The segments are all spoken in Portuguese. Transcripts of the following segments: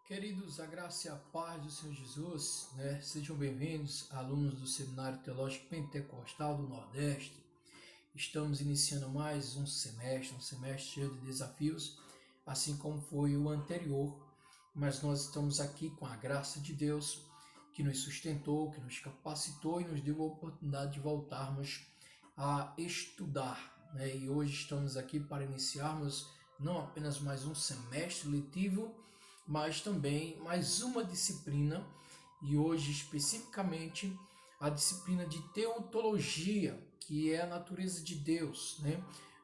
Queridos, a graça e a paz do Senhor Jesus, Sejam bem-vindos, alunos do Seminário Teológico Pentecostal do Nordeste. Estamos iniciando mais um semestre cheio de desafios, assim como foi o anterior, mas nós estamos aqui com a graça de Deus, que nos sustentou, que nos capacitou e nos deu a oportunidade de voltarmos a estudar, E hoje estamos aqui para iniciarmos não apenas mais um semestre letivo, mas também mais uma disciplina, e hoje especificamente a disciplina de teontologia, que é a natureza de Deus,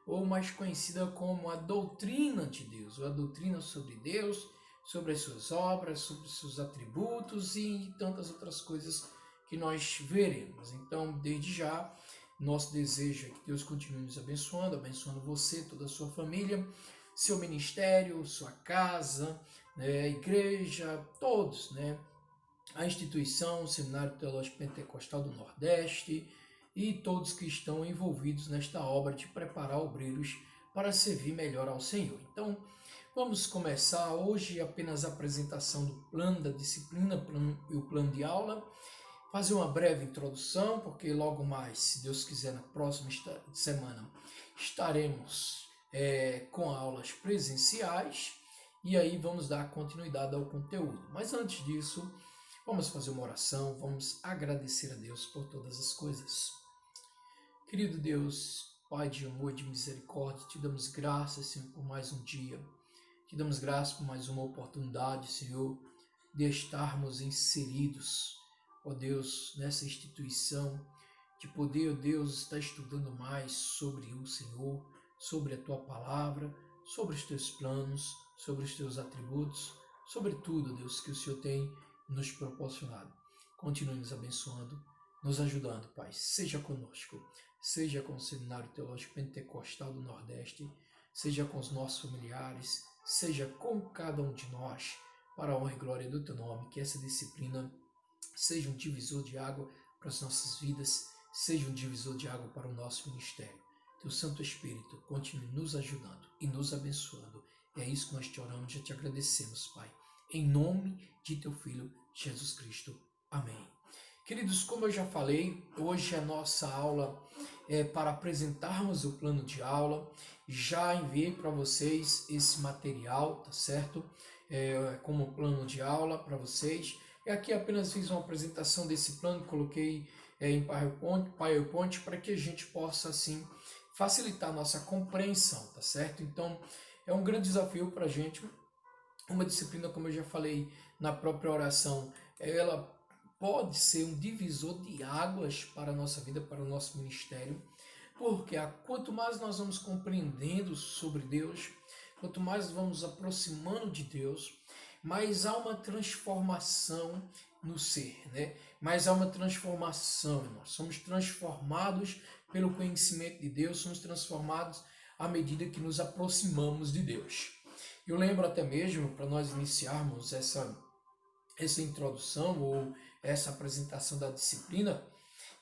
ou mais conhecida como a doutrina de Deus, ou a doutrina sobre Deus, sobre as suas obras, sobre os seus atributos e tantas outras coisas que nós veremos. Então, desde já, nosso desejo é que Deus continue nos abençoando você, toda a sua família, seu ministério, sua casa, a igreja, todos, a instituição, o Seminário Teológico Pentecostal do Nordeste e todos que estão envolvidos nesta obra de preparar obreiros para servir melhor ao Senhor. Então, vamos começar hoje apenas a apresentação do plano da disciplina e o plano de aula, fazer uma breve introdução, porque logo mais, se Deus quiser, na próxima semana estaremos com aulas presenciais, e aí vamos dar continuidade ao conteúdo. Mas antes disso, vamos fazer uma oração, vamos agradecer a Deus por todas as coisas. Querido Deus, Pai de amor e de misericórdia, te damos graças, Senhor, por mais um dia. Te damos graças por mais uma oportunidade, Senhor, de estarmos inseridos, ó Deus, nessa instituição, de poder, ó Deus, estar estudando mais sobre o Senhor, sobre a Tua palavra, sobre os Teus planos, sobre os Teus atributos, sobre tudo, Deus, que o Senhor tem nos proporcionado. Continue nos abençoando, nos ajudando, Pai. Seja conosco, seja com o Seminário Teológico Pentecostal do Nordeste, seja com os nossos familiares, seja com cada um de nós, para a honra e glória do Teu nome, que essa disciplina seja um divisor de água para as nossas vidas, seja um divisor de água para o nosso ministério. Teu Santo Espírito continue nos ajudando e nos abençoando. É isso que nós te oramos e te agradecemos, Pai. Em nome de Teu Filho, Jesus Cristo. Amém. Queridos, como eu já falei, hoje a nossa aula é para apresentarmos o plano de aula. Já enviei para vocês esse material, tá certo? Como plano de aula para vocês. E aqui apenas fiz uma apresentação desse plano, coloquei em PowerPoint para que a gente possa, assim, facilitar a nossa compreensão, tá certo? Então, é um grande desafio para a gente. Uma disciplina, como eu já falei na própria oração, ela pode ser um divisor de águas para a nossa vida, para o nosso ministério, porque quanto mais nós vamos compreendendo sobre Deus, quanto mais vamos aproximando de Deus, mais há uma transformação no ser, Mas há uma transformação, nós somos transformados pelo conhecimento de Deus, somos transformados à medida que nos aproximamos de Deus. Eu lembro até mesmo, para nós iniciarmos essa introdução ou essa apresentação da disciplina,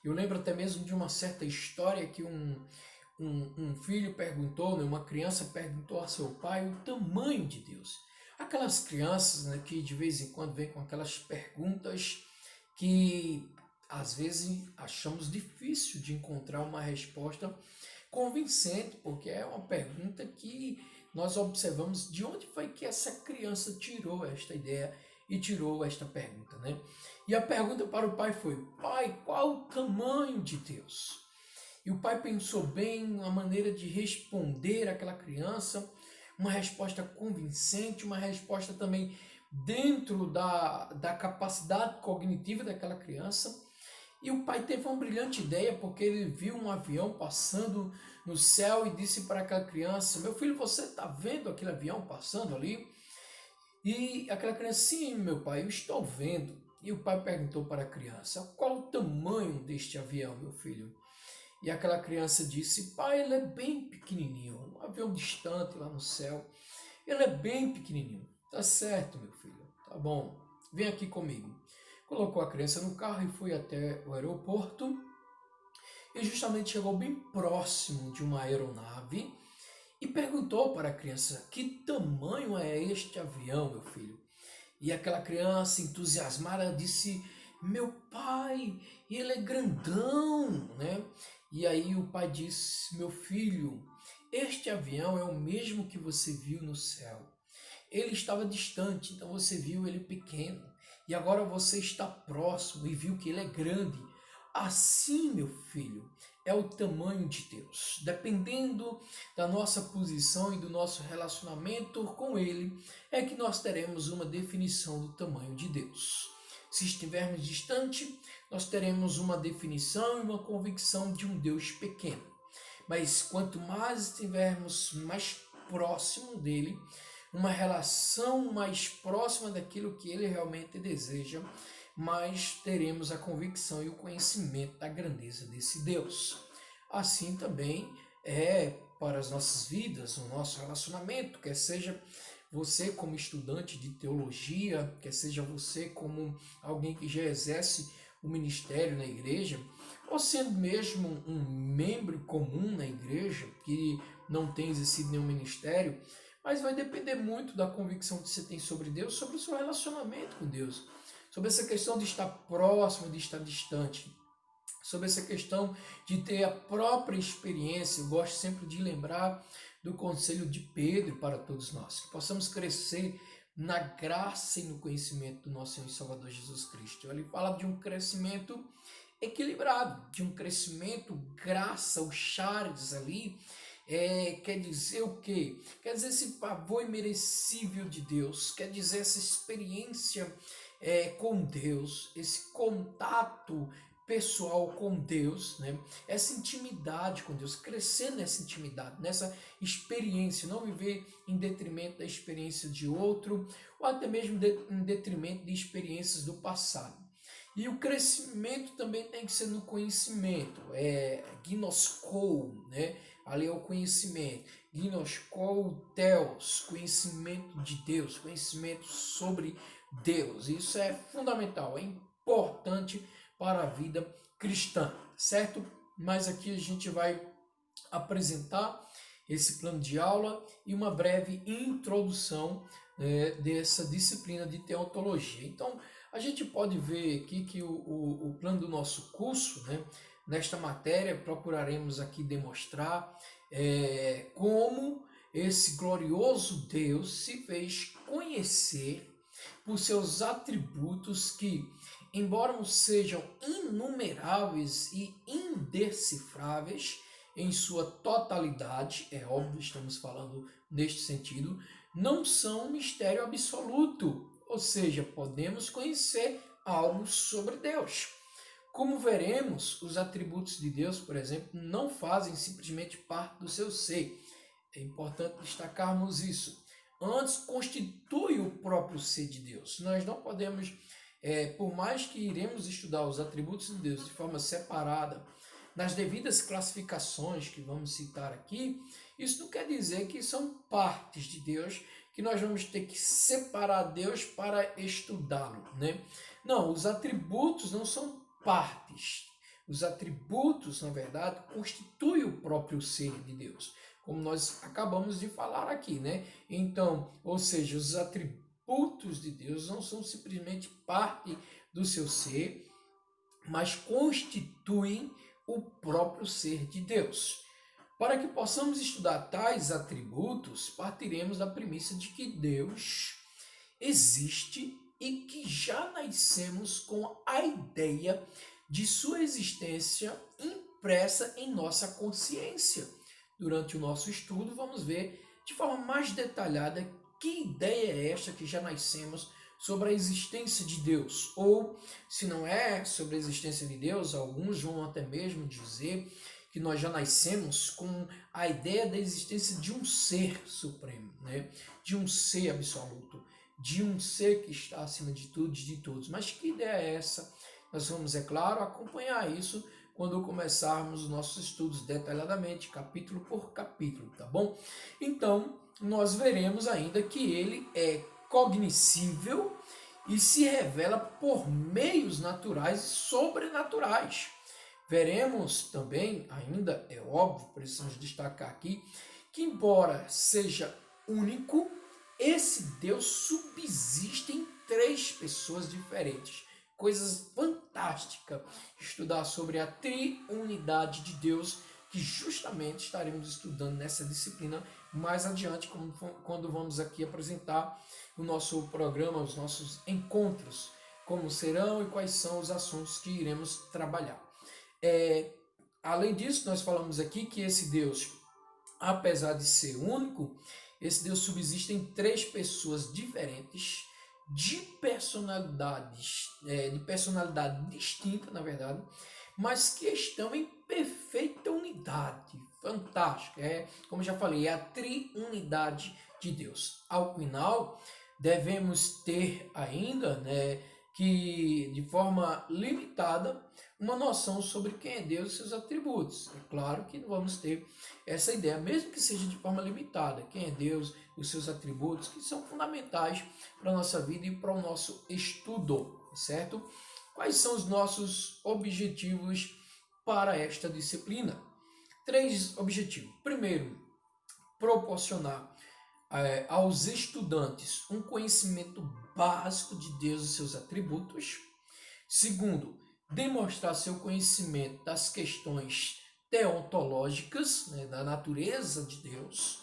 eu lembro até mesmo de uma certa história que um filho perguntou, uma criança perguntou a seu pai o tamanho de Deus. Aquelas crianças, que de vez em quando vêm com aquelas perguntas que às vezes achamos difícil de encontrar uma resposta convincente, porque é uma pergunta que nós observamos de onde foi que essa criança tirou esta ideia e tirou esta pergunta, E a pergunta para o pai foi: pai, qual o tamanho de Deus? E o pai pensou bem a maneira de responder àquela criança, uma resposta convincente, uma resposta também dentro da capacidade cognitiva daquela criança. E o pai teve uma brilhante ideia, porque ele viu um avião passando no céu e disse para aquela criança: meu filho, você está vendo aquele avião passando ali? E aquela criança: sim, meu pai, eu estou vendo. E o pai perguntou para a criança: qual o tamanho deste avião, meu filho? E aquela criança disse: pai, ele é bem pequenininho, um avião distante lá no céu, ele é bem pequenininho. Tá certo, meu filho, tá bom, vem aqui comigo. Colocou a criança no carro e foi até o aeroporto, e justamente chegou bem próximo de uma aeronave e perguntou para a criança: que tamanho é este avião, meu filho? E aquela criança entusiasmada disse: meu pai, ele é grandão, né? E aí o pai disse: meu filho, este avião é o mesmo que você viu no céu. Ele estava distante, então você viu ele pequeno. E agora você está próximo e viu que ele é grande. Assim, meu filho, é o tamanho de Deus. Dependendo da nossa posição e do nosso relacionamento com Ele, é que nós teremos uma definição do tamanho de Deus. Se estivermos distante, nós teremos uma definição e uma convicção de um Deus pequeno. Mas quanto mais estivermos mais próximo dele, uma relação mais próxima daquilo que ele realmente deseja, mais teremos a convicção e o conhecimento da grandeza desse Deus. Assim também é para as nossas vidas, o nosso relacionamento, quer seja você como estudante de teologia, quer seja você como alguém que já exerce o ministério na igreja, ou sendo mesmo um membro comum na igreja, que não tem exercido nenhum ministério, mas vai depender muito da convicção que você tem sobre Deus, sobre o seu relacionamento com Deus, sobre essa questão de estar próximo, de estar distante, sobre essa questão de ter a própria experiência. Eu gosto sempre de lembrar do conselho de Pedro para todos nós, que possamos crescer na graça e no conhecimento do nosso Senhor e Salvador Jesus Cristo. Ele fala de um crescimento equilibrado, de um crescimento graça, o charis ali, quer dizer o quê? Quer dizer esse favor imerecível de Deus, quer dizer essa experiência com Deus, esse contato pessoal com Deus, né? Essa intimidade com Deus, crescer nessa intimidade, nessa experiência, não viver em detrimento da experiência de outro, ou até mesmo em detrimento de experiências do passado. E o crescimento também tem que ser no conhecimento, gnoskou, né? Ali é o conhecimento, gnoskou theos, conhecimento de Deus, conhecimento sobre Deus. Isso é fundamental, é importante para a vida cristã, certo? Mas aqui a gente vai apresentar esse plano de aula e uma breve introdução dessa disciplina de teontologia. Então, a gente pode ver aqui que o plano do nosso curso, né, nesta matéria, procuraremos aqui demonstrar como esse glorioso Deus se fez conhecer por seus atributos que, embora não sejam inumeráveis e indecifráveis em sua totalidade, é óbvio, estamos falando neste sentido, não são um mistério absoluto, ou seja, podemos conhecer algo sobre Deus. Como veremos, os atributos de Deus, por exemplo, não fazem simplesmente parte do seu ser. É importante destacarmos isso. Antes, constitui o próprio ser de Deus. Nós não podemos, por mais que iremos estudar os atributos de Deus de forma separada, nas devidas classificações que vamos citar aqui, isso não quer dizer que são partes de Deus, que nós vamos ter que separar Deus para estudá-lo, né? Não, os atributos não são partes. Os atributos, na verdade, constituem o próprio ser de Deus, como nós acabamos de falar aqui, né? Então, ou seja, os atributos de Deus não são simplesmente parte do seu ser, mas constituem o próprio ser de Deus. Para que possamos estudar tais atributos, partiremos da premissa de que Deus existe e que já nascemos com a ideia de sua existência impressa em nossa consciência. Durante o nosso estudo, vamos ver de forma mais detalhada que ideia é esta que já nascemos sobre a existência de Deus. Ou, se não é sobre a existência de Deus, alguns vão até mesmo dizer que nós já nascemos com a ideia da existência de um ser supremo, né? De um ser absoluto, de um ser que está acima de tudo e de todos. Mas que ideia é essa? Nós vamos, é claro, acompanhar isso quando começarmos os nossos estudos detalhadamente, capítulo por capítulo, tá bom? Então, nós veremos ainda que ele é cognoscível e se revela por meios naturais e sobrenaturais. Veremos também, ainda é óbvio, precisamos destacar aqui, que embora seja único, esse Deus subsiste em três pessoas diferentes. Coisas fantásticas. Estudar sobre a triunidade de Deus, que justamente estaremos estudando nessa disciplina mais adiante, quando vamos aqui apresentar o nosso programa, os nossos encontros, como serão e quais são os assuntos que iremos trabalhar. Além disso, nós falamos aqui que esse Deus, apesar de ser único, esse Deus subsiste em três pessoas diferentes, de personalidade distinta, na verdade, mas que estão em perfeita unidade. Fantástico. Como eu já falei, é a triunidade de Deus. Ao final, devemos ter ainda, que de forma limitada, uma noção sobre quem é Deus e seus atributos. É claro que vamos ter essa ideia, mesmo que seja de forma limitada, quem é Deus, os seus atributos, que são fundamentais para a nossa vida e para o nosso estudo, certo? Quais são os nossos objetivos para esta disciplina? 3 objetivos. Primeiro, proporcionar aos estudantes um conhecimento básico de Deus e seus atributos. Segundo, demonstrar seu conhecimento das questões teontológicas, da natureza de Deus.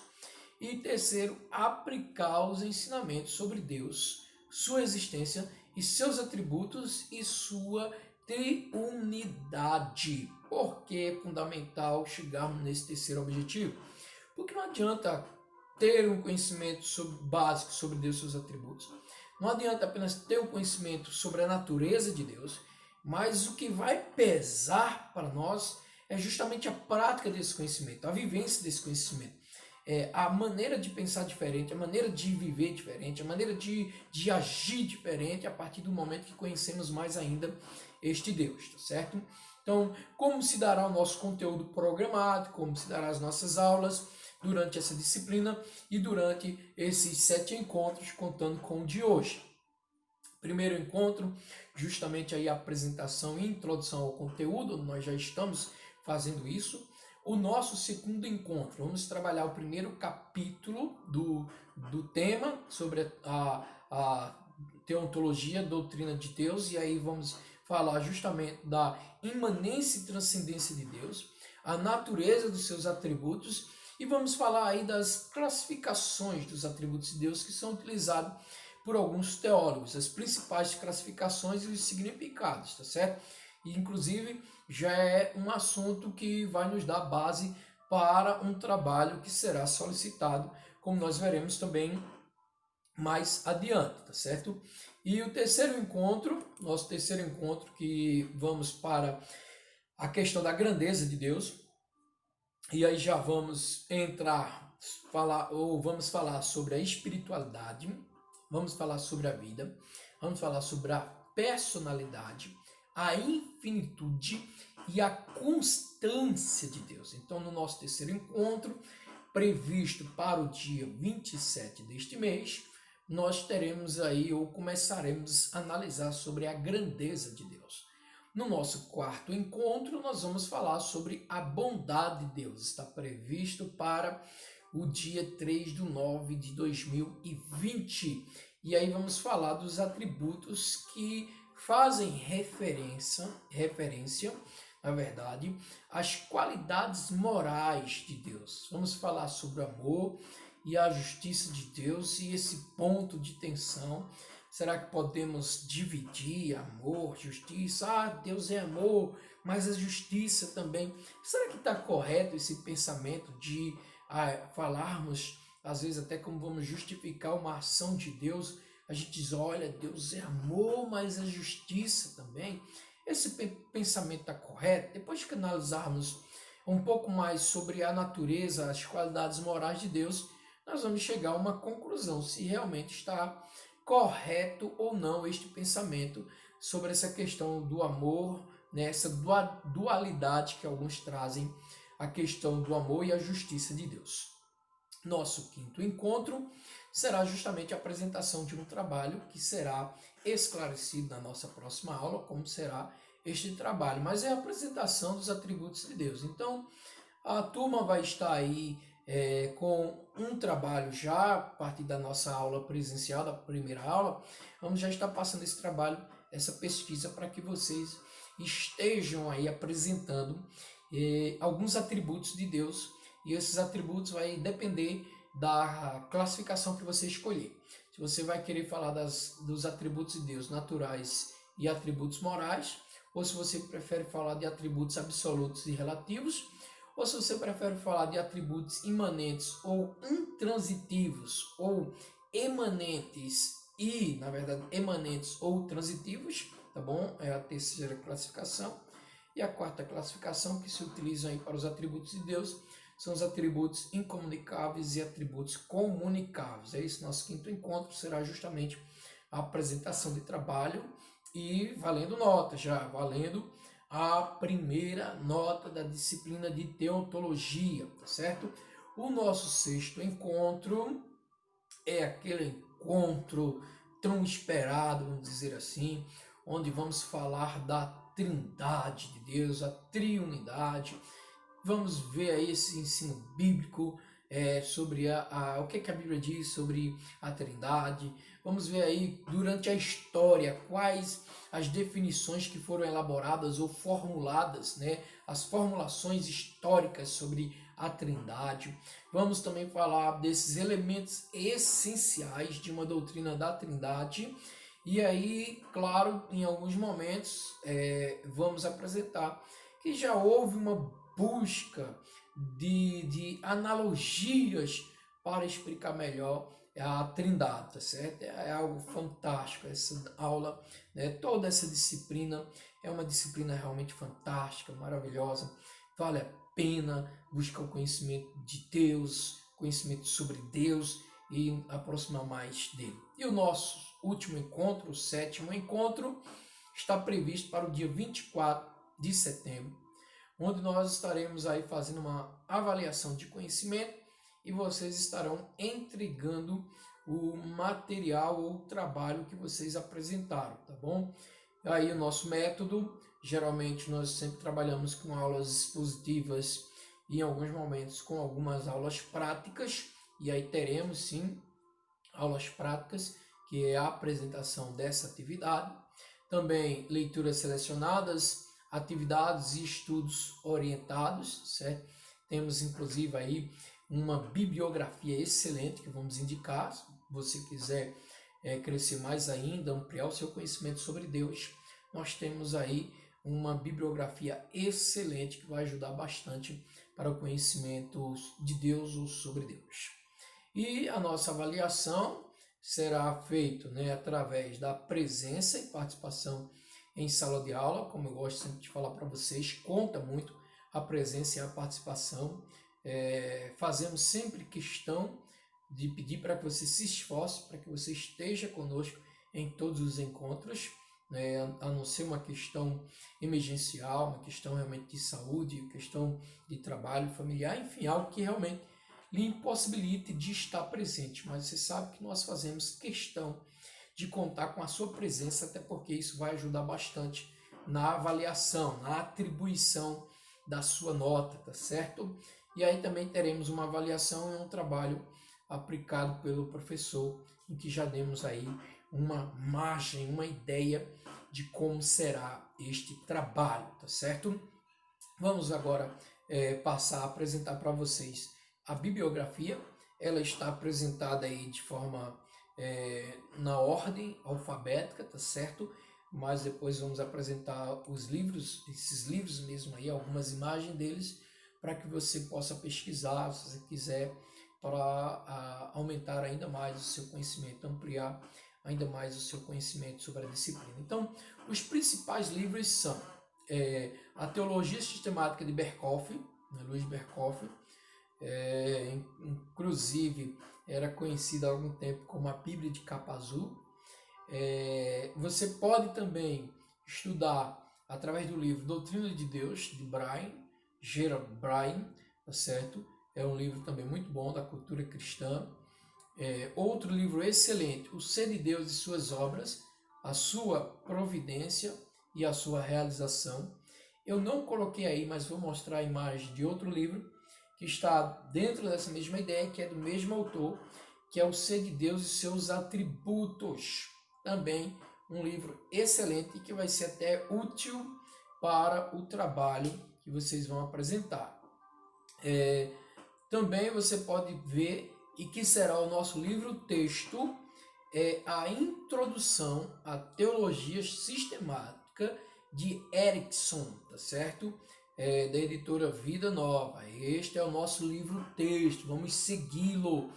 E terceiro, aplicar os ensinamentos sobre Deus, sua existência e seus atributos e sua triunidade. Por que é fundamental chegarmos nesse terceiro objetivo? Porque não adianta ter um conhecimento básico sobre Deus e seus atributos. Não adianta apenas ter um conhecimento sobre a natureza de Deus, mas o que vai pesar para nós é justamente a prática desse conhecimento, a vivência desse conhecimento. A maneira de pensar diferente, a maneira de viver diferente, a maneira de agir diferente a partir do momento que conhecemos mais ainda este Deus, tá certo? Então, como se dará o nosso conteúdo programado, como se dará as nossas aulas durante essa disciplina e durante esses 7 encontros, contando com o de hoje. Primeiro encontro, justamente aí a apresentação e introdução ao conteúdo, nós já estamos fazendo isso. O nosso segundo encontro, vamos trabalhar o primeiro capítulo do tema sobre a teontologia, a doutrina de Deus, e aí vamos falar justamente da imanência e transcendência de Deus, a natureza dos seus atributos, e vamos falar aí das classificações dos atributos de Deus que são utilizados por alguns teólogos, as principais classificações e os significados, tá certo? E, inclusive, já é um assunto que vai nos dar base para um trabalho que será solicitado, como nós veremos também mais adiante, tá certo? E o terceiro encontro, nosso terceiro encontro, que vamos para a questão da grandeza de Deus, e aí já vamos vamos falar sobre a espiritualidade, vamos falar sobre a vida, vamos falar sobre a personalidade, a infinitude e a constância de Deus. Então, no nosso terceiro encontro, previsto para o dia 27 deste mês, nós teremos aí, ou começaremos a analisar sobre a grandeza de Deus. No nosso quarto encontro, nós vamos falar sobre a bondade de Deus. Está previsto para o dia 3/9/2020. E aí vamos falar dos atributos que fazem referência, na verdade, às qualidades morais de Deus. Vamos falar sobre o amor e a justiça de Deus e esse ponto de tensão. Será que podemos dividir amor, justiça? Deus é amor, mas a justiça também. Será que está correto esse pensamento de falarmos, às vezes até como vamos justificar uma ação de Deus? A gente diz, olha, Deus é amor, mas a justiça também. Esse pensamento está correto? Depois que analisarmos um pouco mais sobre a natureza, as qualidades morais de Deus, nós vamos chegar a uma conclusão, se realmente está correto ou não este pensamento sobre essa questão do amor, essa dualidade que alguns trazem, a questão do amor e a justiça de Deus. Nosso quinto encontro será justamente a apresentação de um trabalho que será esclarecido na nossa próxima aula, como será este trabalho, mas é a apresentação dos atributos de Deus. Então, a turma vai estar aí com um trabalho já a partir da nossa aula presencial, da primeira aula, vamos já estar passando esse trabalho, essa pesquisa, para que vocês estejam aí apresentando alguns atributos de Deus, e esses atributos vai depender da classificação que você escolher. Se você vai querer falar dos atributos de Deus naturais e atributos morais, ou se você prefere falar de atributos absolutos e relativos, ou se você prefere falar de atributos imanentes ou intransitivos, ou emanentes e, na verdade, emanentes ou transitivos, tá bom? É a terceira classificação. E a quarta classificação que se utiliza aí para os atributos de Deus são os atributos incomunicáveis e atributos comunicáveis. É isso, nosso quinto encontro será justamente a apresentação de trabalho e valendo nota, já valendo a primeira nota da disciplina de teontologia, tá certo? O nosso sexto encontro é aquele encontro tão esperado, vamos dizer assim, onde vamos falar da trindade de Deus, a triunidade. Vamos ver aí esse ensino bíblico sobre o que a Bíblia diz sobre a trindade. Vamos ver aí, durante a história, quais as definições que foram elaboradas ou formuladas, né? As formulações históricas sobre a trindade. Vamos também falar desses elementos essenciais de uma doutrina da trindade. E aí, claro, em alguns momentos, vamos apresentar que já houve uma busca de analogias para explicar melhor a trindade, tá certo? É algo fantástico essa aula, né? Toda essa disciplina é uma disciplina realmente fantástica, maravilhosa, vale a pena buscar o conhecimento de Deus, conhecimento sobre Deus e aproximar mais dele. E o nosso último encontro, o sétimo encontro, está previsto para o dia 24 de setembro, onde nós estaremos aí fazendo uma avaliação de conhecimento e vocês estarão entregando o material ou trabalho que vocês apresentaram, tá bom? Aí o nosso método, geralmente nós sempre trabalhamos com aulas expositivas e em alguns momentos com algumas aulas práticas, e aí teremos sim aulas práticas, que é a apresentação dessa atividade. Também leituras selecionadas, atividades e estudos orientados, certo? Temos inclusive aí uma bibliografia excelente que vamos indicar, se você quiser crescer mais ainda, ampliar o seu conhecimento sobre Deus, nós temos aí uma bibliografia excelente que vai ajudar bastante para o conhecimento de Deus ou sobre Deus. E a nossa avaliação será feita, né, através da presença e participação em sala de aula, como eu gosto sempre de falar para vocês, conta muito a presença e a participação. Fazemos sempre questão de pedir para que você se esforce, para que você esteja conosco em todos os encontros, né, a não ser uma questão emergencial, uma questão realmente de saúde, questão de trabalho familiar, enfim, algo que realmente lhe impossibilite de estar presente. Mas você sabe que nós fazemos questão de contar com a sua presença, até porque isso vai ajudar bastante na avaliação, na atribuição da sua nota, tá certo? E aí também teremos uma avaliação e um trabalho aplicado pelo professor, em que já demos aí uma margem, uma ideia de como será este trabalho, tá certo? Vamos agora passar a apresentar para vocês a bibliografia. Ela está apresentada aí de forma na ordem alfabética, tá certo? Mas depois vamos apresentar os livros, esses livros mesmo aí, algumas imagens deles, para que você possa pesquisar, se você quiser, para aumentar ainda mais o seu conhecimento, ampliar ainda mais o seu conhecimento sobre a disciplina. Então, os principais livros são a Teologia Sistemática de Berkhoff, né, Luiz Berkhoff, inclusive era conhecida há algum tempo como a Bíblia de capa azul. Você pode também estudar através do livro Doutrina de Deus, de Gerald Byrne, tá certo? É um livro também muito bom da cultura cristã. Outro livro excelente, O Ser de Deus e Suas Obras, a Sua Providência e a Sua Realização. Eu não coloquei aí, mas vou mostrar a imagem de outro livro, que está dentro dessa mesma ideia, que é do mesmo autor, que é o Ser de Deus e seus atributos. Também um livro excelente e que vai ser até útil para o trabalho que vocês vão apresentar. Também você pode ver, e que será o nosso livro-texto, a Introdução à Teologia Sistemática de Erickson, tá certo? Da editora Vida Nova. Este é o nosso livro-texto, vamos segui-lo.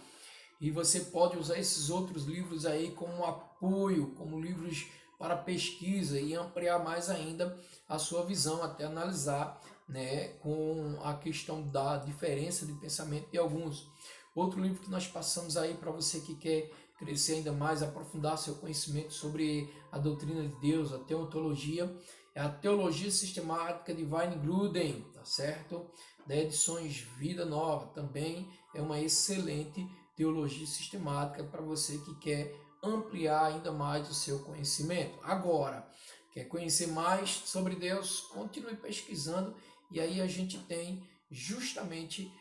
E você pode usar esses outros livros aí como apoio, como livros para pesquisa e ampliar mais ainda a sua visão, até analisar, né, com a questão da diferença de pensamento de alguns. Outro livro que nós passamos aí para você que quer crescer ainda mais, aprofundar seu conhecimento sobre a doutrina de Deus, a teontologia, é a Teologia Sistemática de Weingruden, tá certo? Da Edições Vida Nova, também é uma excelente teologia sistemática para você que quer ampliar ainda mais o seu conhecimento. Agora, quer conhecer mais sobre Deus? Continue pesquisando e aí a gente tem justamente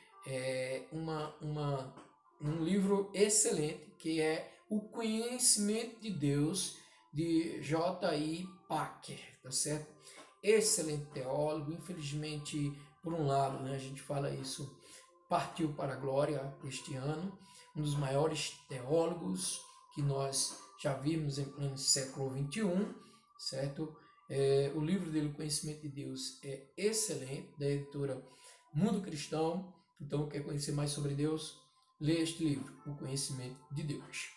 um livro excelente que é O Conhecimento de Deus, de J.I. Packer, tá certo? Excelente teólogo, infelizmente, por um lado, né, a gente fala isso, partiu para a glória este ano, um dos maiores teólogos que nós já vimos em pleno século XXI, certo? O livro dele, O Conhecimento de Deus, é excelente, da editora Mundo Cristão. Então, quer conhecer mais sobre Deus? Lê este livro, O Conhecimento de Deus.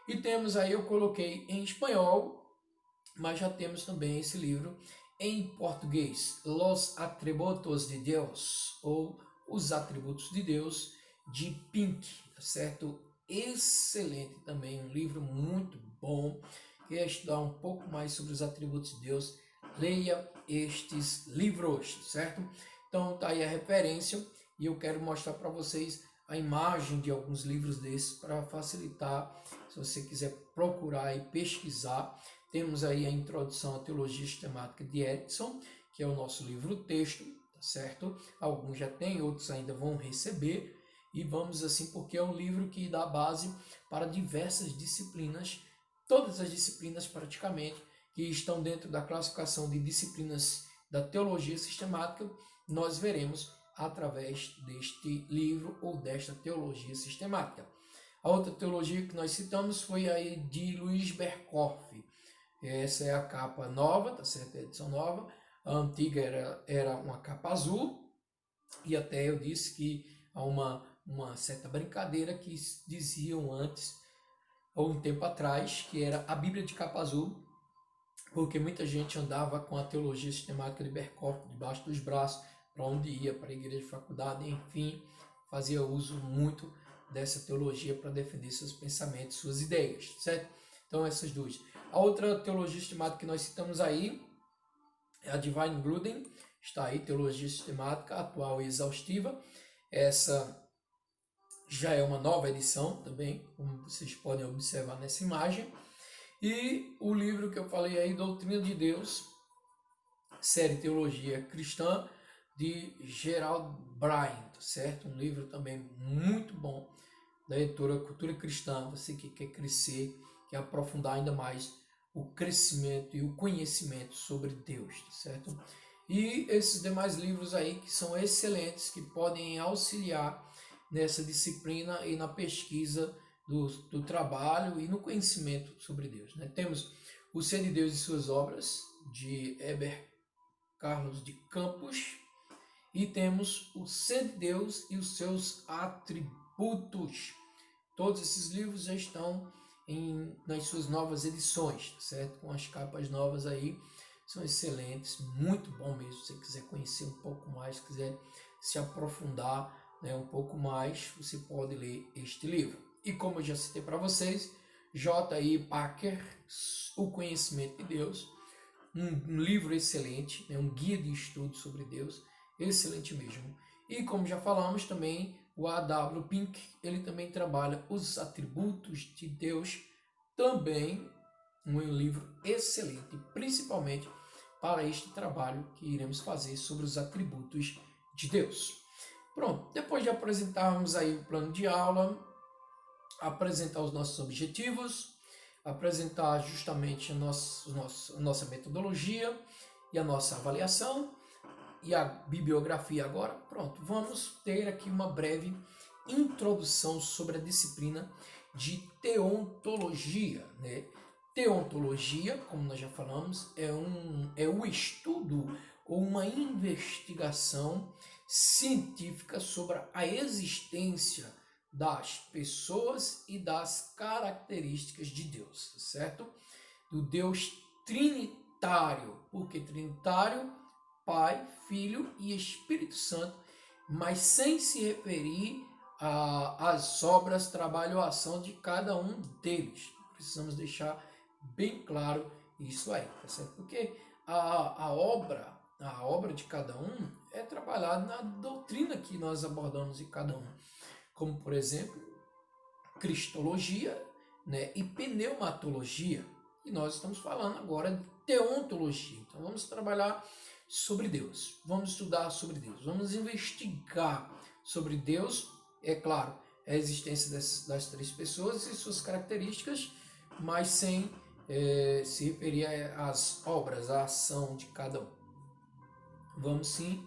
E temos aí, eu coloquei em espanhol, mas já temos também esse livro em português, Los Atributos de Deus, ou Os Atributos de Deus, de Pink, tá certo? Excelente também, um livro muito bom. Quer estudar um pouco mais sobre os atributos de Deus? Leia estes livros, certo? Então tá aí a referência e eu quero mostrar para vocês a imagem de alguns livros desses para facilitar, se você quiser procurar e pesquisar. Temos aí a Introdução à Teologia Sistemática de Erickson, que é o nosso livro-texto, tá certo? Alguns já têm, outros ainda vão receber. E vamos assim, porque é um livro que dá base para diversas disciplinas, todas as disciplinas praticamente, que estão dentro da classificação de disciplinas da teologia sistemática, nós veremos através deste livro ou desta teologia sistemática. A outra teologia que nós citamos foi a de Luiz Berkhoff. Essa é a capa nova, tá certo? A edição nova. A antiga era uma capa azul, e até eu disse que há uma certa brincadeira que diziam antes, ou um tempo atrás, que era a Bíblia de capa azul, porque muita gente andava com a teologia sistemática de Berkhoff debaixo dos braços, para onde ia, para a igreja de faculdade, enfim, fazia uso muito dessa teologia para defender seus pensamentos, suas ideias, certo? Então essas duas. A outra teologia sistemática que nós citamos aí é a de Weingruden, está aí, Teologia Sistemática Atual e Exaustiva. Essa já é uma nova edição também, como vocês podem observar nessa imagem. E o livro que eu falei aí, Doutrina de Deus, série Teologia Cristã, de Gerald Bryant, certo? Um livro também muito bom, da editora Cultura Cristã, você que quer crescer, quer aprofundar ainda mais o crescimento e o conhecimento sobre Deus, certo? E esses demais livros aí que são excelentes, que podem auxiliar nessa disciplina e na pesquisa do trabalho e no conhecimento sobre Deus, né? Temos O Ser de Deus e Suas Obras, de Heber Carlos de Campos, e temos O Ser de Deus e os Seus Atributos. Todos esses livros já estão nas suas novas edições, certo? Com as capas novas aí, são excelentes, muito bom mesmo. Se você quiser conhecer um pouco mais, quiser se aprofundar, né, um pouco mais, você pode ler este livro. E como eu já citei para vocês, J.I. Packer, O Conhecimento de Deus, um livro excelente, né, um guia de estudo sobre Deus, excelente mesmo. E como já falamos também, o A.W. Pink, ele também trabalha os atributos de Deus, também um livro excelente, principalmente para este trabalho que iremos fazer sobre os atributos de Deus. Pronto, depois de apresentarmos aí o plano de aula, apresentar os nossos objetivos, apresentar justamente a nossa metodologia e a nossa avaliação e a bibliografia agora, pronto, vamos ter aqui uma breve introdução sobre a disciplina de teontologia, né? Teontologia, como nós já falamos, é o estudo ou uma investigação científica sobre a existência das pessoas e das características de Deus, tá certo? Do Deus trinitário. Por que trinitário? Pai, Filho e Espírito Santo, mas sem se referir às obras, trabalho ou ação de cada um deles. Precisamos deixar bem claro isso aí, tá certo? Porque a obra de cada um é trabalhada na doutrina que nós abordamos de cada um, como por exemplo, cristologia, né, e pneumatologia. E nós estamos falando agora de teontologia. Então vamos trabalhar sobre Deus, vamos estudar sobre Deus, vamos investigar sobre Deus, é claro, a existência das três pessoas e suas características, mas sem se referir às obras, à ação de cada um. Vamos sim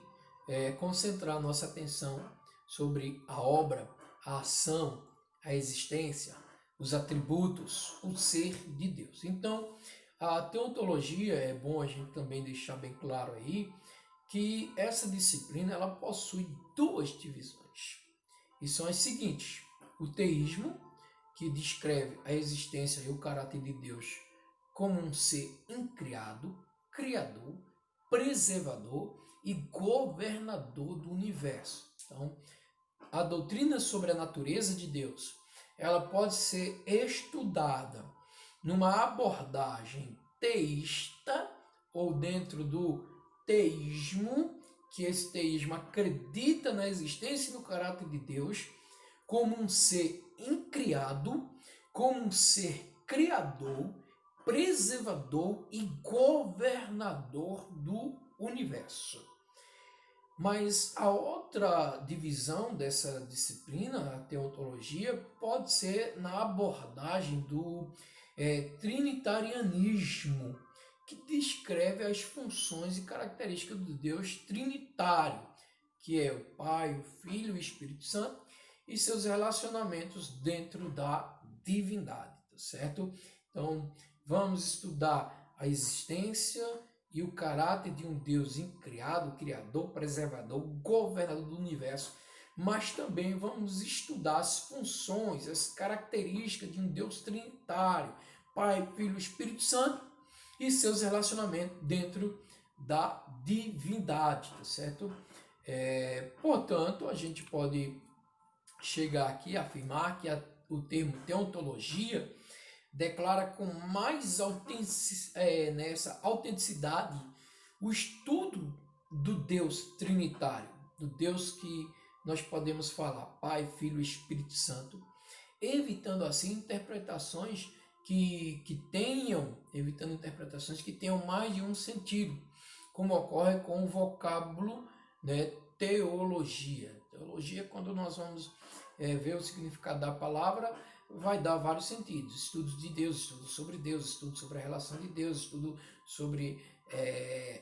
concentrar nossa atenção sobre a obra, a ação, a existência, os atributos, o ser de Deus. Então, a teontologia, é bom a gente também deixar bem claro aí, que essa disciplina ela possui duas divisões. E são as seguintes: o teísmo, que descreve a existência e o caráter de Deus como um ser incriado, criador, preservador e governador do universo. Então, a doutrina sobre a natureza de Deus, ela pode ser estudada numa abordagem teísta ou dentro do teísmo, que esse teísmo acredita na existência e no caráter de Deus como um ser incriado, como um ser criador, preservador e governador do universo. Mas a outra divisão dessa disciplina, a teontologia, pode ser na abordagem do trinitarianismo, que descreve as funções e características do Deus trinitário, que é o Pai, o Filho e o Espírito Santo, e seus relacionamentos dentro da divindade, tá certo? Então, vamos estudar a existência e o caráter de um Deus incriado, criador, preservador, governador do universo, mas também vamos estudar as funções, as características de um Deus trinitário, Pai, Filho e Espírito Santo, e seus relacionamentos dentro da divindade, tá certo? Portanto, a gente pode chegar aqui a afirmar que o termo teontologia declara com mais nessa autenticidade o estudo do Deus trinitário, do Deus que nós podemos falar Pai, Filho e Espírito Santo, evitando assim interpretações evitando interpretações que tenham mais de um sentido, como ocorre com o vocábulo, né, teologia. Teologia, quando nós vamos ver o significado da palavra, vai dar vários sentidos: estudos de Deus, estudo sobre Deus, estudo sobre a relação de Deus, estudo sobre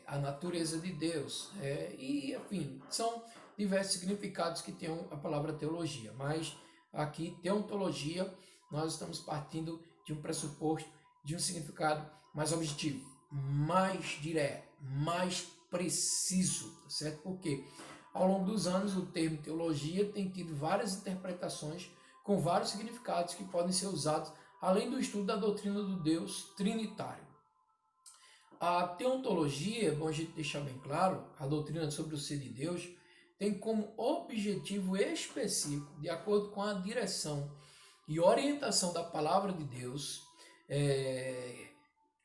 a natureza de Deus, e enfim, são diversos significados que tem a palavra teologia, mas aqui, teontologia, nós estamos partindo de um pressuposto, de um significado mais objetivo, mais direto, mais preciso, tá certo? Porque ao longo dos anos o termo teologia tem tido várias interpretações com vários significados que podem ser usados além do estudo da doutrina do Deus trinitário. A teontologia, é bom a gente deixar bem claro, a doutrina sobre o ser de Deus, tem como objetivo específico, de acordo com a direção e orientação da palavra de Deus,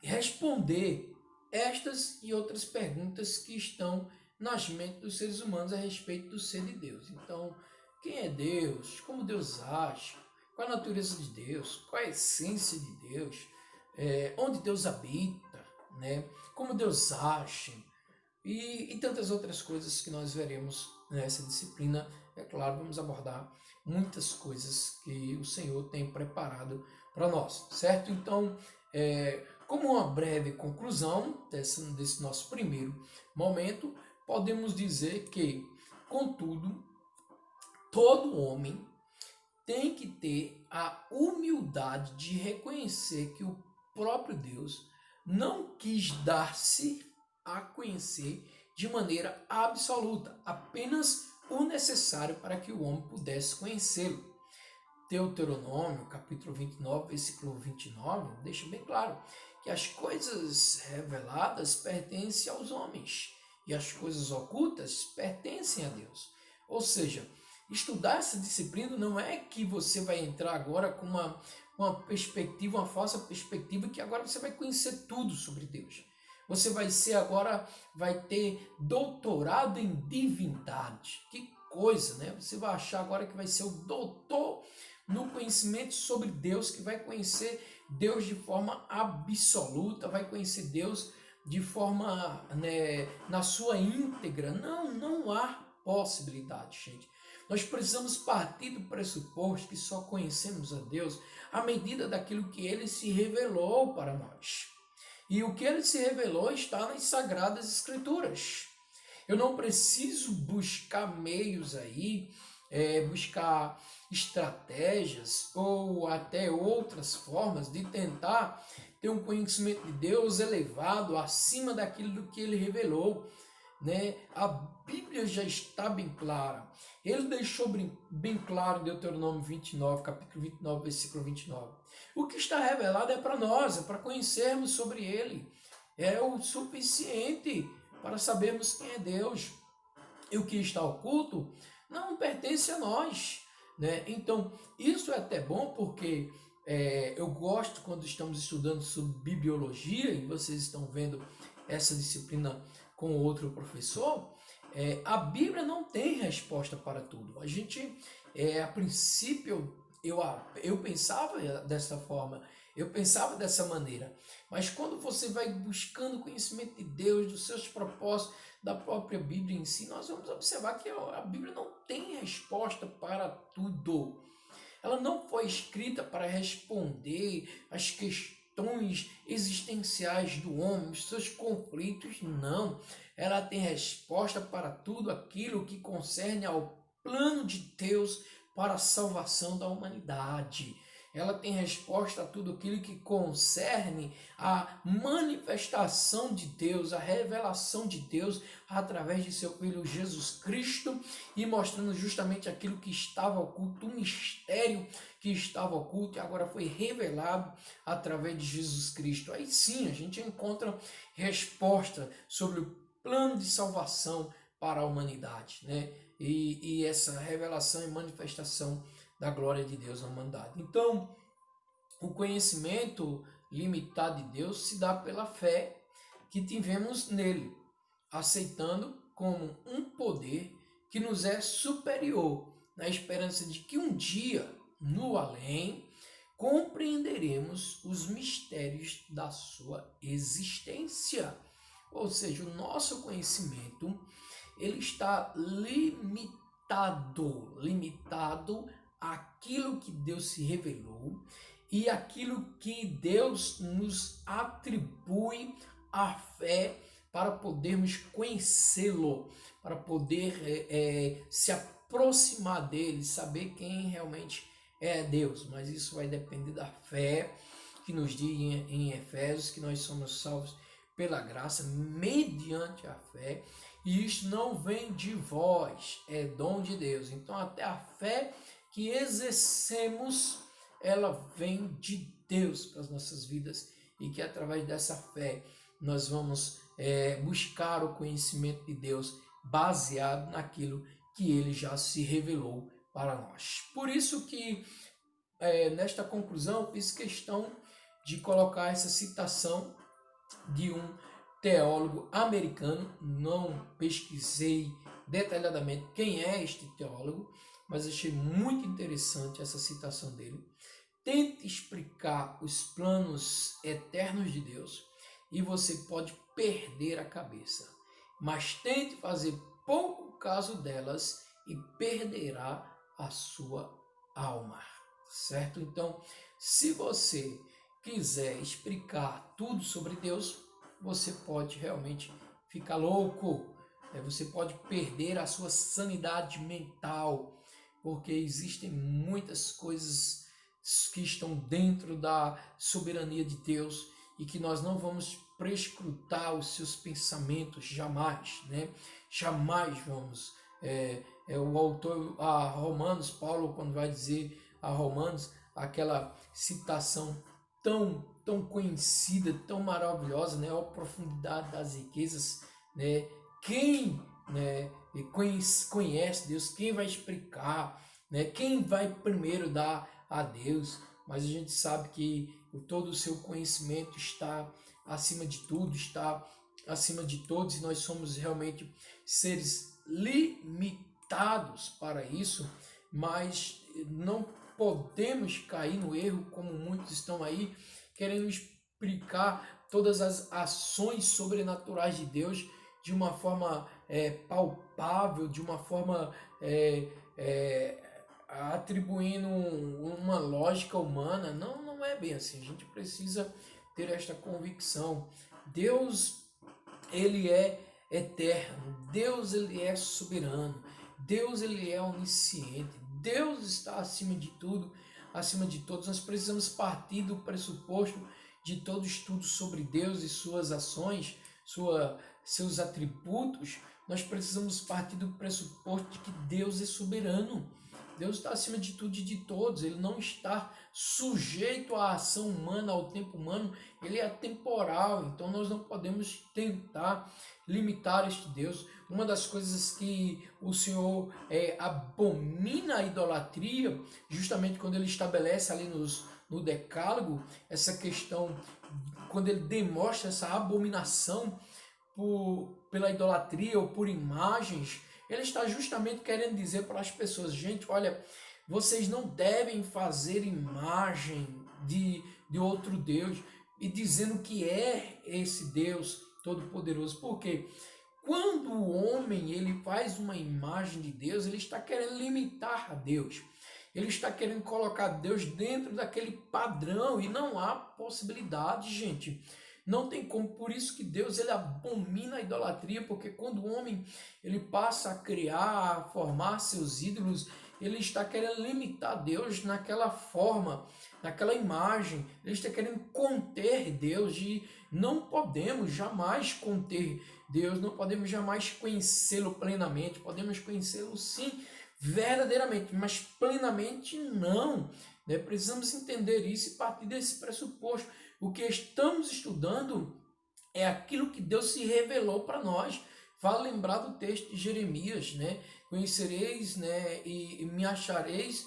responder estas e outras perguntas que estão nas mentes dos seres humanos a respeito do ser de Deus. Então, quem é Deus? Como Deus age? Qual a natureza de Deus? Qual a essência de Deus? Onde Deus habita? Né? Como Deus age? E tantas outras coisas que nós veremos nessa disciplina é claro, vamos abordar muitas coisas que o Senhor tem preparado para nós, certo? Então, como uma breve conclusão desse nosso primeiro momento, podemos dizer que, contudo, todo homem tem que ter a humildade de reconhecer que o próprio Deus não quis dar-se a conhecer de maneira absoluta, apenas o necessário para que o homem pudesse conhecê-lo. Deuteronômio, capítulo 29, versículo 29, deixa bem claro que as coisas reveladas pertencem aos homens e as coisas ocultas pertencem a Deus. Ou seja, estudar essa disciplina não é que você vai entrar agora com uma perspectiva, uma falsa perspectiva, que agora você vai conhecer tudo sobre Deus. Você vai ter doutorado em divindade. Que coisa, né? Você vai achar agora que vai ser o doutor no conhecimento sobre Deus, que vai conhecer Deus de forma absoluta, vai conhecer Deus de forma, né, na sua íntegra. Não há possibilidade, gente. Nós precisamos partir do pressuposto que só conhecemos a Deus à medida daquilo que Ele se revelou para nós. E o que Ele se revelou está nas Sagradas Escrituras. Eu não preciso buscar meios aí, buscar estratégias ou até outras formas de tentar ter um conhecimento de Deus elevado acima daquilo que Ele revelou, né? A Bíblia já está bem clara. Ele deixou bem claro em Deuteronômio 29, capítulo 29, versículo 29. O que está revelado é para nós, é para conhecermos sobre Ele. É o suficiente para sabermos quem é Deus. E o que está oculto não pertence a nós, né? Então, isso é até bom porque eu gosto quando estamos estudando sobre bibliologia e vocês estão vendo essa disciplina com outro professor. A Bíblia não tem resposta para tudo. A gente, a princípio, eu pensava dessa forma, eu pensava dessa maneira, mas quando você vai buscando conhecimento de Deus, dos seus propósitos, da própria Bíblia em si, nós vamos observar que a Bíblia não tem resposta para tudo. Ela não foi escrita para responder às questões existenciais do homem, os seus conflitos, não. Ela tem resposta para tudo aquilo que concerne ao plano de Deus para a salvação da humanidade. Ela tem resposta a tudo aquilo que concerne a manifestação de Deus, a revelação de Deus através de seu Filho Jesus Cristo e mostrando justamente aquilo que estava oculto, o mistério que estava oculto e agora foi revelado através de Jesus Cristo. Aí sim a gente encontra resposta sobre o plano de salvação para a humanidade, né? E essa revelação e manifestação da glória de Deus na humanidade. Então, o conhecimento limitado de Deus se dá pela fé que tivemos nele, aceitando como um poder que nos é superior, na esperança de que um dia, no além, compreenderemos os mistérios da sua existência. Ou seja, o nosso conhecimento ele está limitado àquilo que Deus se revelou e aquilo que Deus nos atribui a fé para podermos conhecê-lo, para poder se aproximar dele, saber quem realmente é Deus. Mas isso vai depender da fé, que nos diz em Efésios que nós somos salvos pela graça, mediante a fé, e isto não vem de vós, é dom de Deus. Então até a fé que exercemos, ela vem de Deus para as nossas vidas, e que através dessa fé nós vamos buscar o conhecimento de Deus baseado naquilo que Ele já se revelou para nós. Por isso que nesta conclusão eu fiz questão de colocar essa citação de um teólogo americano. Não pesquisei detalhadamente quem é este teólogo, mas achei muito interessante essa citação dele. Tente explicar os planos eternos de Deus e você pode perder a cabeça, mas tente fazer pouco caso delas e perderá a sua alma, certo? Então, se você quiser explicar tudo sobre Deus, você pode realmente ficar louco, você pode perder a sua sanidade mental, porque existem muitas coisas que estão dentro da soberania de Deus e que nós não vamos prescrutar os seus pensamentos jamais, né? Jamais vamos. O autor a Romanos, Paulo, quando vai dizer a Romanos, aquela citação tão conhecida, tão maravilhosa, né? A profundidade das riquezas, né? Quem, né, conhece Deus, quem vai explicar, né? Quem vai primeiro dar a Deus? Mas a gente sabe que todo o seu conhecimento está acima de tudo, está acima de todos, e nós somos realmente seres limitados para isso, mas não podemos cair no erro, como muitos estão aí querendo explicar todas as ações sobrenaturais de Deus de uma forma palpável, de uma forma atribuindo uma lógica humana. Não é bem assim. A gente precisa ter esta convicção. Deus, ele é eterno. Deus, ele é soberano. Deus, ele é onisciente. Deus está acima de tudo, acima de todos. Nós precisamos partir do pressuposto de todo estudo sobre Deus e suas ações, seus atributos. Nós precisamos partir do pressuposto de que Deus é soberano. Deus está acima de tudo e de todos. Ele não está sujeito à ação humana, ao tempo humano. Ele é atemporal. Então nós não podemos tentar limitar este Deus. Uma das coisas que o Senhor abomina a idolatria, justamente quando ele estabelece ali no Decálogo, essa questão, quando ele demonstra essa abominação pela idolatria ou por imagens, ele está justamente querendo dizer para as pessoas: gente, olha, vocês não devem fazer imagem de outro Deus, e dizendo que é esse Deus Todo-Poderoso. Por quê? Quando o homem ele faz uma imagem de Deus, ele está querendo limitar a Deus. Ele está querendo colocar Deus dentro daquele padrão, e não há possibilidade, gente. Não tem como. Por isso que Deus ele abomina a idolatria, porque quando o homem ele passa a criar, a formar seus ídolos, ele está querendo limitar Deus naquela forma, naquela imagem. Ele está querendo conter Deus, e não podemos jamais conter Deus, não podemos jamais conhecê-lo plenamente. Podemos conhecê-lo sim, verdadeiramente, mas plenamente não. Né? Precisamos entender isso e partir desse pressuposto. O que estamos estudando é aquilo que Deus se revelou para nós. Vale lembrar do texto de Jeremias, né? Conhecereis, né, e me achareis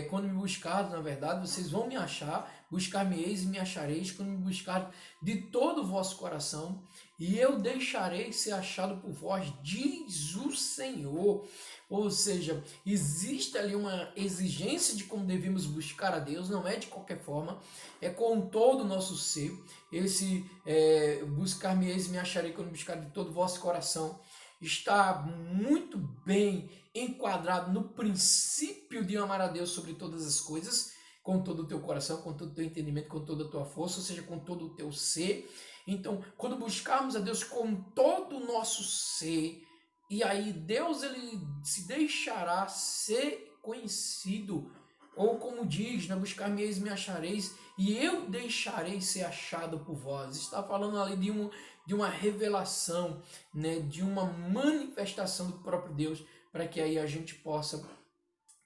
quando me buscardes. Na verdade, vocês vão me achar, buscar-me-eis e me achareis quando me buscardes de todo o vosso coração, e eu deixarei ser achado por vós, diz o Senhor. Ou seja, existe ali uma exigência de como devemos buscar a Deus, não é de qualquer forma, é com todo o nosso ser. Esse buscar-me-eis e me acharei quando buscar de todo o vosso coração está muito bem enquadrado no princípio de amar a Deus sobre todas as coisas, com todo o teu coração, com todo o teu entendimento, com toda a tua força, ou seja, com todo o teu ser. Então, quando buscarmos a Deus com todo o nosso ser, e aí Deus ele se deixará ser conhecido, ou como diz, né, buscar-me-eis e me achareis, e eu deixarei ser achado por vós. Está falando ali de uma revelação, né, de uma manifestação do próprio Deus, para que aí a gente possa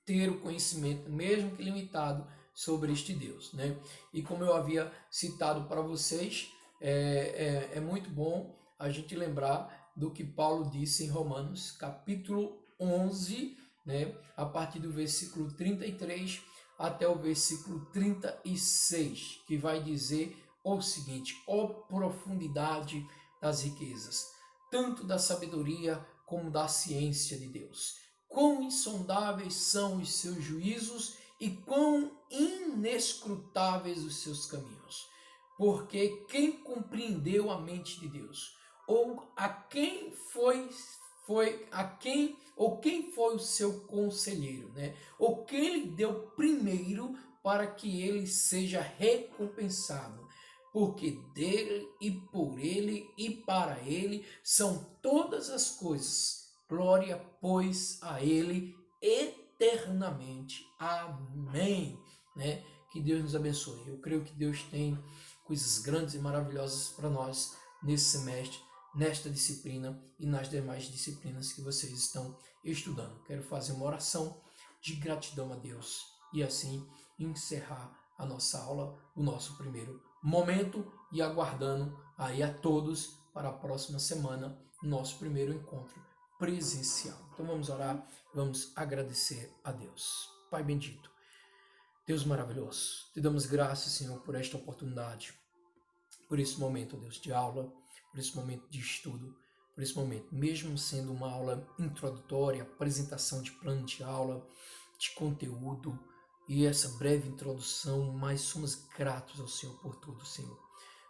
ter o conhecimento, mesmo que limitado, sobre este Deus, né? E como eu havia citado para vocês, é muito bom a gente lembrar do que Paulo disse em Romanos, capítulo 11, né? A partir do versículo 33 até o versículo 36, que vai dizer o seguinte: ó profundidade das riquezas, tanto da sabedoria como da ciência de Deus. Quão insondáveis são os seus juízos e quão inescrutáveis os seus caminhos. Porque quem compreendeu a mente de Deus? Ou a quem foi foi a quem, ou quem foi o seu conselheiro, né? Ou quem lhe deu primeiro para que ele seja recompensado. Porque dele e por ele e para ele são todas as coisas. Glória, pois, a ele eternamente. Amém. Né? Que Deus nos abençoe. Eu creio que Deus tem coisas grandes e maravilhosas para nós nesse semestre, nesta disciplina e nas demais disciplinas que vocês estão estudando. Quero fazer uma oração de gratidão a Deus e assim encerrar a nossa aula, o nosso primeiro momento, e aguardando aí a todos para a próxima semana, nosso primeiro encontro presencial. Então vamos orar, vamos agradecer a Deus. Pai bendito, Deus maravilhoso, te damos graças, Senhor, por esta oportunidade, por esse momento, Deus, de aula, por esse momento de estudo, por esse momento, mesmo sendo uma aula introdutória, apresentação de plano de aula, de conteúdo e essa breve introdução, mas somos gratos ao Senhor por tudo, Senhor.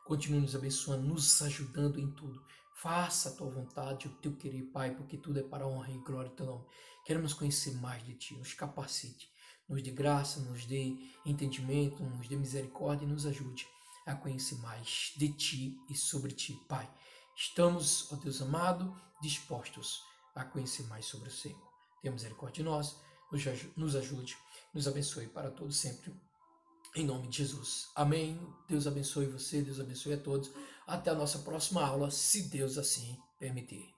Continue nos abençoando, nos ajudando em tudo. Faça a tua vontade, o teu querer, Pai, porque tudo é para a honra e glória do teu nome. Queremos conhecer mais de ti, nos capacite, nos dê graça, nos dê entendimento, nos dê misericórdia e nos ajude a conhecer mais de ti e sobre ti, Pai. Estamos, ó Deus amado, dispostos a conhecer mais sobre o Senhor. Tenha misericórdia de nós, nos ajude, nos abençoe para todos sempre. Em nome de Jesus. Amém. Deus abençoe você, Deus abençoe a todos. Até a nossa próxima aula, se Deus assim permitir.